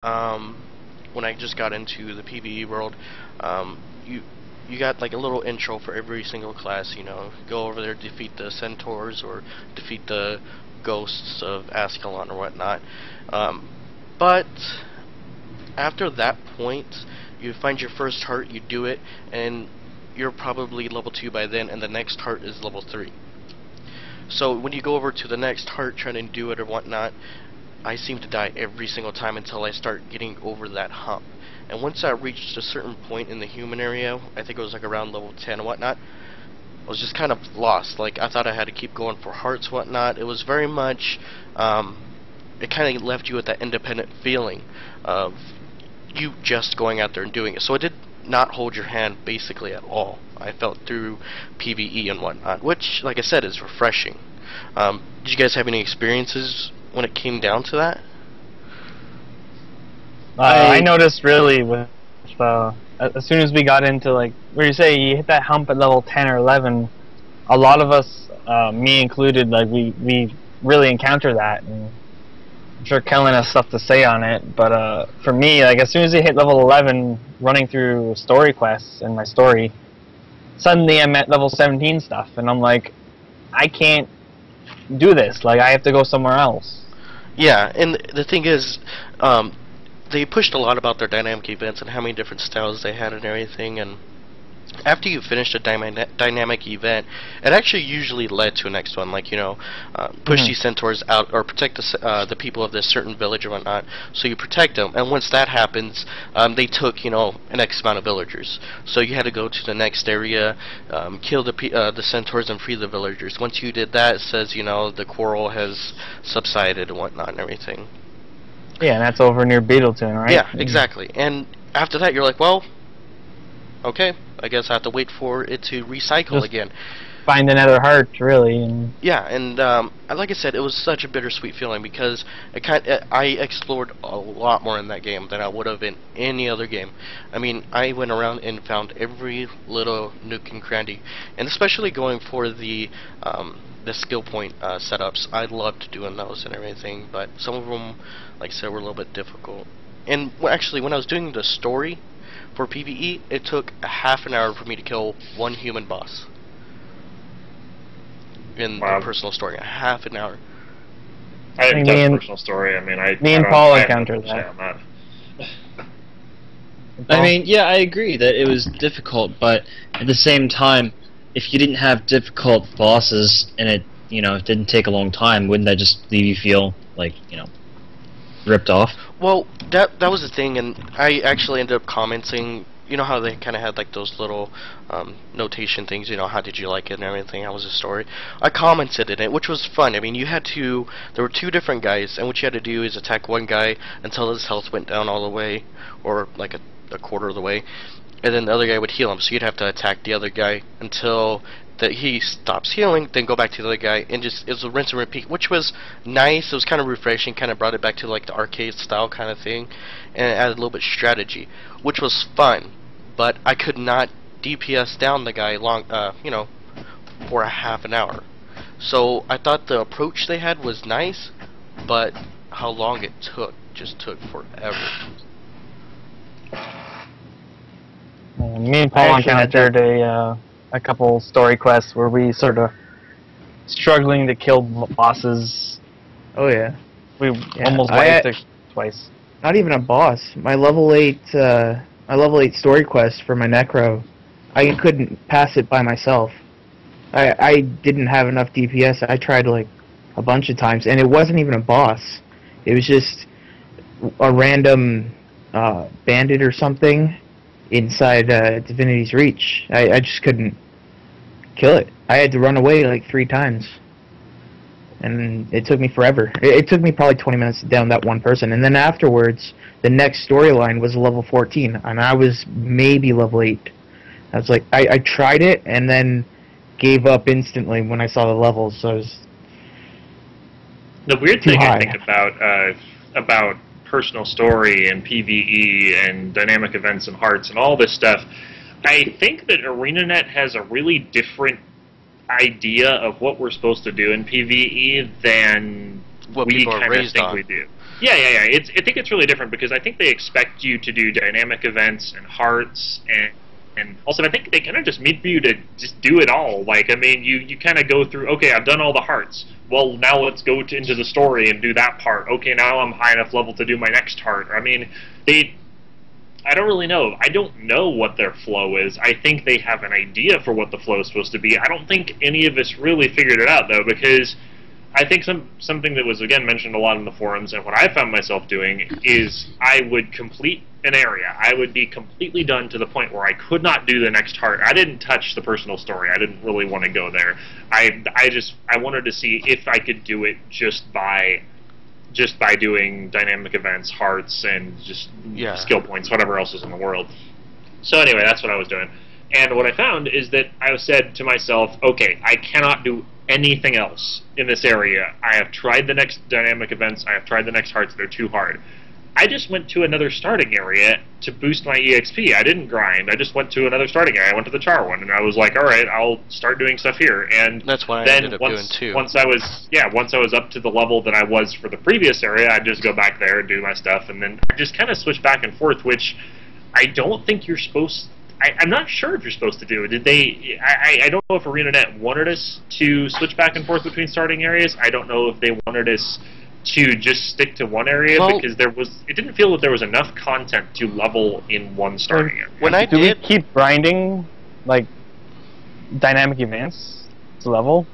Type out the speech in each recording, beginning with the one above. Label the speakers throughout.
Speaker 1: when I just got into the PvE world, you got like a little intro for every single class. You know, go over there, defeat the centaurs or defeat the ghosts of Ascalon or whatnot. But after that point, you find your first heart, you do it, and you're probably level 2 by then, and the next heart is level 3. So when you go over to the next heart trying to do it or whatnot, I seem to die every single time until I start getting over that hump. And once I reached a certain point in the human area, I think it was like around level 10 and whatnot, I was just kind of lost. Like, I thought I had to keep going for hearts, whatnot. It was very much, it kind of left you with that independent feeling of you just going out there and doing it. So it did not hold your hand basically at all. I felt through PvE and whatnot, which, like I said, is refreshing. Did you guys have any experiences when it came down to that?
Speaker 2: I noticed really with as soon as we got into, like, where you say you hit that hump at level 10 or 11, a lot of us, me included, like we really encounter that, and I'm sure Kellen has stuff to say on it, but for me, like, as soon as I hit level 11, running through story quests in my story, suddenly I'm at level 17 stuff, and I'm like, I can't do this, like, I have to go somewhere else.
Speaker 1: Yeah, and the thing is, they pushed a lot about their dynamic events and how many different styles they had and everything, and after you finished a dynamic event, it actually usually led to a next one, like, you know, push these centaurs out or protect the people of this certain village or whatnot, so you protect them, and once that happens, they took, you know, an X amount of villagers, so you had to go to the next area, kill the centaurs and free the villagers. Once you did that, it says, you know, the quarrel has subsided and whatnot and everything.
Speaker 2: Yeah, and that's over near Beetleton, right?
Speaker 1: Yeah, exactly. And after that, you're like, well, okay, I guess I have to wait for it to recycle
Speaker 2: Just
Speaker 1: again.
Speaker 2: find another heart, really. And
Speaker 1: yeah, and like I said, it was such a bittersweet feeling because I explored a lot more in that game than I would have in any other game. I mean, I went around and found every little nook and cranny, and especially going for the skill point setups. I loved doing those and everything, but some of them, like I said, were a little bit difficult. And actually, when I was doing the story for PvE, it took a half an hour for me to kill one human boss in the personal story. A half an hour.
Speaker 3: I didn't touch personal story. I mean,
Speaker 2: me and Paul encountered that.
Speaker 4: I mean, yeah, I agree that it was difficult, but at the same time, if you didn't have difficult bosses and it, you know, it didn't take a long time, wouldn't that just leave you feel like, you know, ripped off?
Speaker 1: Well, that was the thing, and I actually ended up commenting. You know how they kind of had like those little notation things, you know, how did you like it and everything, how was the story? I commented in it, which was fun. I mean, there were two different guys, and what you had to do is attack one guy until his health went down all the way, or like a quarter of the way, and then the other guy would heal him, so you'd have to attack the other guy until he stops healing, then go back to the other guy, and just, it was a rinse and repeat, which was nice. It was kind of refreshing, kind of brought it back to like the arcade style kind of thing, and it added a little bit of strategy, which was fun. But I could not DPS down the guy you know, for a half an hour. So I thought the approach they had was nice, but how long it took just took forever.
Speaker 2: Me and Paul encountered a couple story quests where we sort of struggling to kill bosses.
Speaker 5: Oh yeah,
Speaker 2: we almost wiped it twice.
Speaker 5: Not even a boss. My level 8 story quest for my Necro, I couldn't pass it by myself. I didn't have enough DPS. I tried like a bunch of times, and it wasn't even a boss. It was just a random bandit or something inside Divinity's Reach. I just couldn't kill it. I had to run away like 3 times, and it took me forever. It took me probably 20 minutes to down that one person, and then afterwards, the next storyline was level 14, and I was maybe level 8. I was like, I tried it, and then gave up instantly when I saw the levels, so I was
Speaker 3: the weird thing I think about personal story and PvE and dynamic events and hearts and all this stuff, I think that ArenaNet has a really different idea of what we're supposed to do in PvE than
Speaker 1: what
Speaker 3: we
Speaker 1: people are
Speaker 3: kind of
Speaker 1: raised
Speaker 3: think
Speaker 1: on.
Speaker 3: we do. Yeah. I think it's really different because I think they expect you to do dynamic events and hearts and also I think they kind of just mean for you to just do it all. Like, I mean, you kind of go through, okay, I've done all the hearts. Well, now let's go into the story and do that part. Okay, now I'm high enough level to do my next heart. I mean, I don't really know. I don't know what their flow is. I think they have an idea for what the flow is supposed to be. I don't think any of us really figured it out, though, because I think something that was, again, mentioned a lot in the forums, and what I found myself doing is I would complete an area. I would be completely done to the point where I could not do the next heart. I didn't touch the personal story. I didn't really want to go there. I wanted to see if I could do it just by doing dynamic events, hearts, and just skill points, whatever else is in the world. So anyway, that's what I was doing. And what I found is that I said to myself, okay, I cannot do anything else in this area. I have tried the next dynamic events, I have tried the next hearts, they're too hard. I just went to another starting area to boost my EXP. I didn't grind. I just went to another starting area. I went to the Char one, and I was like, all right, I'll start doing stuff here. And
Speaker 1: that's what
Speaker 3: then
Speaker 1: I ended up doing too.
Speaker 3: Once I was up to the level that I was for the previous area, I'd just go back there and do my stuff, and then I just kind of switch back and forth, which I don't think you're supposed. I'm not sure if you're supposed to do. Did they? I don't know if ArenaNet wanted us to switch back and forth between starting areas. I don't know if they wanted us to just stick to one area because it didn't feel that there was enough content to level in one starting area.
Speaker 1: When I
Speaker 2: do we keep grinding like dynamic events to level?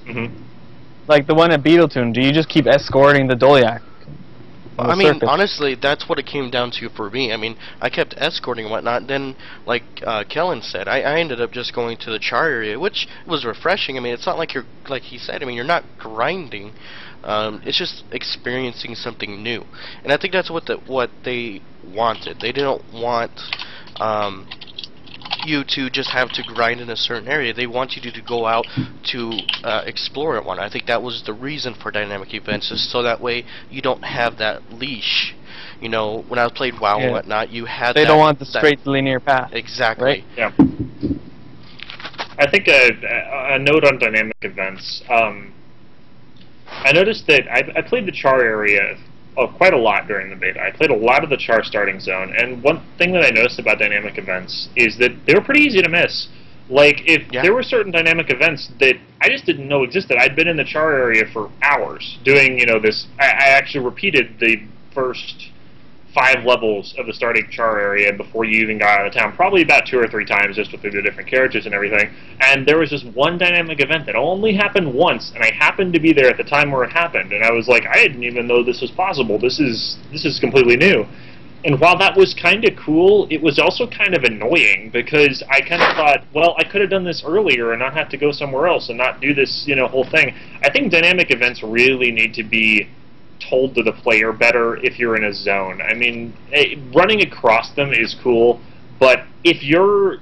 Speaker 3: Mm-hmm.
Speaker 2: Like the one at Beetletune, do you just keep escorting the Doliac?
Speaker 1: I mean, honestly, that's what it came down to for me. I mean, I kept escorting and whatnot. Then, like Kellen said, I ended up just going to the Char area, which was refreshing. I mean, it's not like you're, like he said, I mean, you're not grinding. It's just experiencing something new. And I think that's what they wanted. They didn't want you to just have to grind in a certain area. They want you to go out to explore it one. I think that was the reason for dynamic events, is so that way you don't have that leash. You know, when I played WoW and whatnot, you had
Speaker 2: They don't want the straight linear path.
Speaker 1: Exactly.
Speaker 2: Right?
Speaker 3: Yeah. I think a note on dynamic events. I noticed that I played the Char area quite a lot during the beta. I played a lot of the Char starting zone, and one thing that I noticed about dynamic events is that they were pretty easy to miss. Like, if there were certain dynamic events that I just didn't know existed. I'd been in the Char area for hours doing, you know, this. I actually repeated the first 5 levels of the starting Char area before you even got out of town, probably about 2 or 3 times just with the different characters and everything. And there was this one dynamic event that only happened once, and I happened to be there at the time where it happened. And I was like, I didn't even know this was possible. This is completely new. And while that was kind of cool, it was also kind of annoying because I kind of thought, well, I could have done this earlier and not have to go somewhere else and not do this, you know, whole thing. I think dynamic events really need to be told to the player better if you're in a zone. I mean, running across them is cool, but if you're,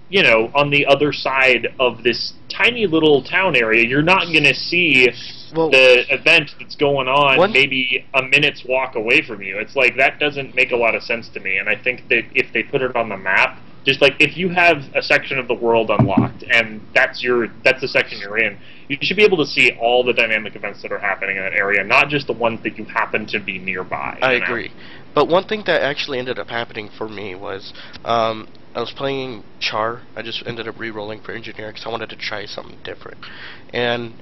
Speaker 3: you know, on the other side of this tiny little town area, you're not going to see the event that's going on maybe a minute's walk away from you. It's like, that doesn't make a lot of sense to me, and I think that if they put it on the map, just like if you have a section of the world unlocked and that's the section you're in, you should be able to see all the dynamic events that are happening in that area, not just the ones that you happen to be nearby.
Speaker 1: I agree. But one thing that actually ended up happening for me was I was playing Char. I just ended up re-rolling for Engineer because I wanted to try something different. And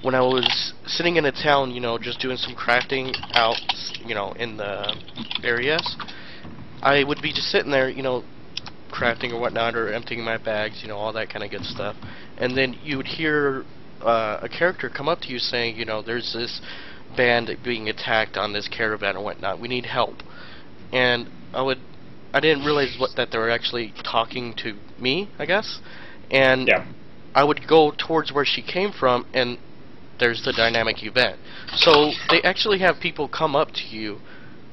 Speaker 1: when I was sitting in a town, you know, just doing some crafting out, you know, in the areas, I would be just sitting there, you know, crafting or whatnot, or emptying my bags, you know, all that kind of good stuff. And then you would hear a character come up to you saying, you know, there's this band being attacked on this caravan or whatnot. We need help. And I didn't realize that they were actually talking to me, I guess. And I would go towards where she came from, and there's the dynamic event. So they actually have people come up to you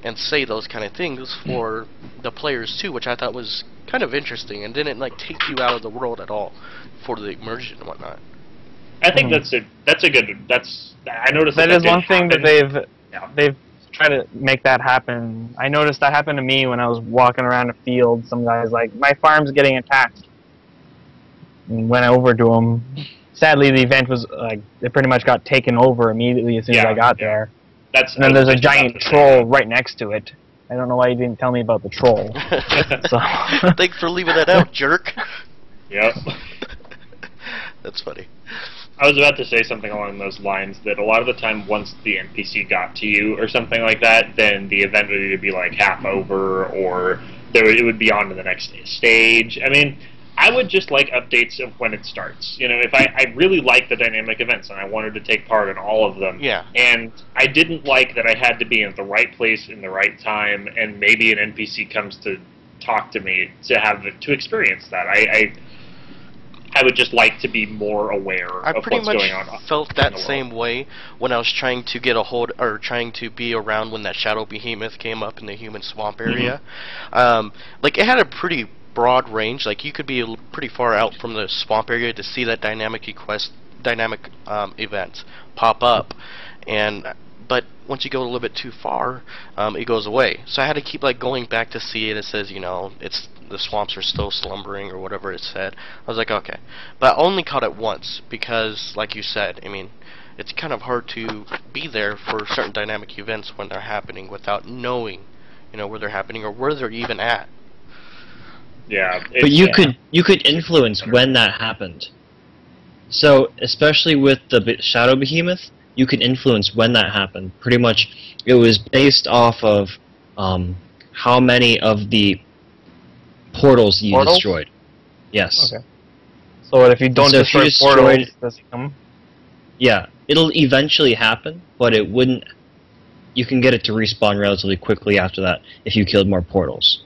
Speaker 1: and say those kind of things for the players too, which I thought was kind of interesting and didn't like take you out of the world at all for the immersion and whatnot.
Speaker 3: I think I noticed
Speaker 2: that is one thing that they've tried to make that happen. I noticed that happened to me when I was walking around a field. Some guy's like, my farm's getting attacked. And went over to him. Sadly, the event was like, it pretty much got taken over immediately as soon as I got there.
Speaker 3: That's
Speaker 2: And then
Speaker 3: I
Speaker 2: there's
Speaker 3: was
Speaker 2: a
Speaker 3: just about
Speaker 2: giant
Speaker 3: to say
Speaker 2: troll
Speaker 3: that.
Speaker 2: right next to it. I don't know why you didn't tell me about the troll. So.
Speaker 1: Thanks for leaving that out, jerk.
Speaker 3: Yep.
Speaker 1: That's funny.
Speaker 3: I was about to say something along those lines, that a lot of the time once the NPC got to you or something like that, then the event would either be like half over or it would be on to the next stage. I mean, I would just like updates of when it starts. You know, if I really like the dynamic events and I wanted to take part in all of them,
Speaker 1: Yeah.
Speaker 3: and I didn't like that I had to be in the right place in the right time, and maybe an NPC comes to talk to me to experience that. I would just like to be more aware
Speaker 1: I
Speaker 3: of
Speaker 1: pretty
Speaker 3: what's
Speaker 1: much
Speaker 3: going on.
Speaker 1: felt
Speaker 3: in
Speaker 1: that
Speaker 3: the world.
Speaker 1: same way when I was trying to get a hold, or trying to be around when that shadow behemoth came up in the human swamp area. Like, it had a pretty broad range. Like, you could be pretty far out from the swamp area to see that dynamic event pop up, but once you go a little bit too far, it goes away. So I had to keep like going back to see it. It says, you know, the swamps are still slumbering or whatever it said. I was like, okay, but I only caught it once because, like you said, I mean, it's kind of hard to be there for certain dynamic events when they're happening without knowing, you know, where they're happening or where they're even at.
Speaker 3: Yeah,
Speaker 4: But you could influence when that happened. So especially with the Shadow Behemoth, you could influence when that happened. Pretty much, it was based off of how many of the portals you destroyed. Yes.
Speaker 2: Okay. So what if you don't
Speaker 4: So if you
Speaker 2: destroy portals,
Speaker 4: destroyed-
Speaker 2: does it come?
Speaker 4: Yeah, it'll eventually happen, but it wouldn't. You can get it to respawn relatively quickly after that if you killed more portals.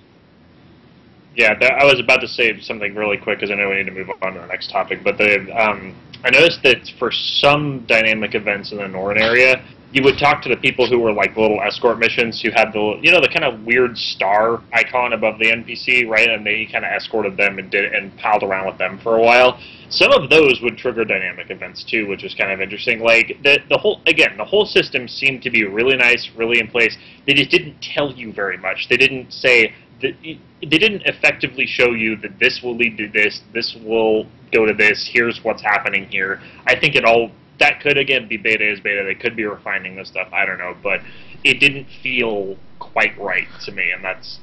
Speaker 3: Yeah, I was about to say something really quick because I know we need to move on to the next topic. But I noticed that for some dynamic events in the Northern area, you would talk to the people who were like little escort missions who had the kind of weird star icon above the NPC, right? And they kind of escorted them and palled around with them for a while. Some of those would trigger dynamic events too, which is kind of interesting. Like the whole system seemed to be really nice, really in place. They just didn't tell you very much. They didn't say. They didn't effectively show you that this will lead to this, this will go to this, here's what's happening here. I think that could, again, be beta is beta. They could be refining this stuff, I don't know, but it didn't feel quite right to me, and that's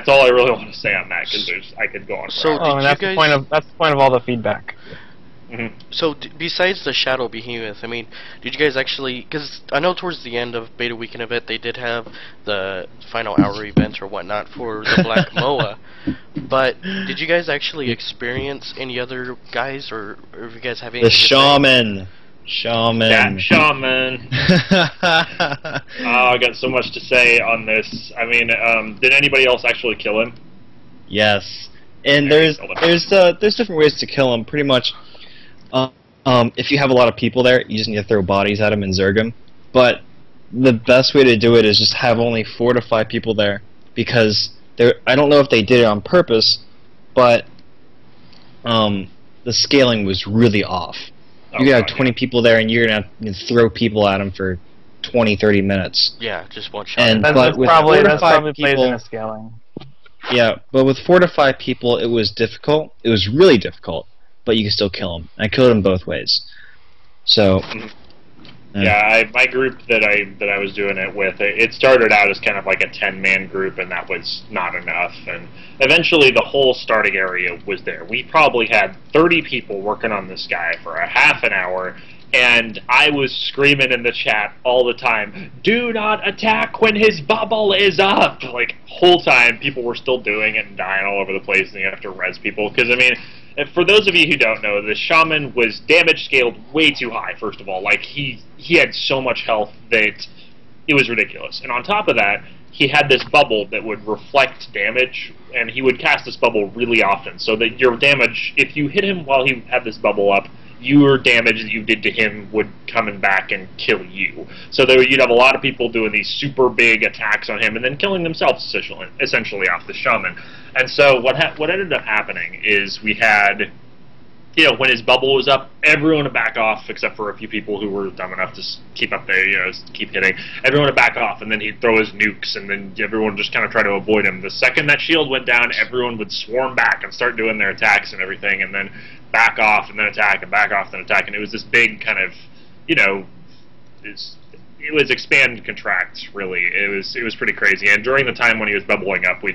Speaker 3: all I really want to say on that, because I could go on
Speaker 1: So
Speaker 3: forever.
Speaker 1: did
Speaker 2: that's
Speaker 1: you
Speaker 2: the
Speaker 1: guys-
Speaker 2: point of all the feedback.
Speaker 1: So, besides the Shadow Behemoth, I mean, did you guys actually... Because I know towards the end of Beta Weekend event, they did have the final hour event or whatnot for the Black Moa. But did you guys actually experience any other guys, or if you guys have anything
Speaker 4: The
Speaker 1: to say?
Speaker 4: shaman.
Speaker 3: That shaman. I got so much to say on this. I mean, did anybody else actually kill him?
Speaker 4: Yes, and there's different ways to kill him. Pretty much, if you have a lot of people there, you just need to throw bodies at him and zerg him. But the best way to do it is just have only 4 to 5 people there, because I don't know if they did it on purpose, but the scaling was really off. You could have 20 people there, and you're gonna have to throw people at him for 20-30 minutes.
Speaker 1: Yeah, just one shot.
Speaker 4: And
Speaker 2: That's
Speaker 4: but with
Speaker 2: probably
Speaker 4: 4 to
Speaker 2: that's
Speaker 4: 5
Speaker 2: probably plays
Speaker 4: people,
Speaker 2: into scaling.
Speaker 4: yeah, but with 4 to 5 people, it was difficult. It was really difficult, but you could still kill them. I killed them both ways. So,
Speaker 3: Yeah, my group that I was doing it with, it started out as kind of like a 10-man group, and that was not enough. And eventually, the whole starting area was there. We probably had 30 people working on this guy for a half an hour. And I was screaming in the chat all the time, "Do not attack when his bubble is up!" Like, whole time, people were still doing it and dying all over the place, and you have to res people. Because, I mean, for those of you who don't know, the shaman was damage scaled way too high, first of all. Like, he had so much health that it was ridiculous. And on top of that, he had this bubble that would reflect damage, and he would cast this bubble really often, so that your damage, if you hit him while he had this bubble up, your damage that you did to him would come back and kill you. So you'd have a lot of people doing these super big attacks on him and then killing themselves essentially off the shaman. And so what ended up happening is we had, when his bubble was up, everyone would back off except for a few people who were dumb enough to keep up there, keep hitting. Everyone would back off, and then he'd throw his nukes, and then everyone would just kind of try to avoid him. The second that shield went down, everyone would swarm back and start doing their attacks and everything, and then back off and then attack and back off and attack, and it was this big kind of, it was expand and contract, really. It was pretty crazy. And during the time when he was bubbling up, we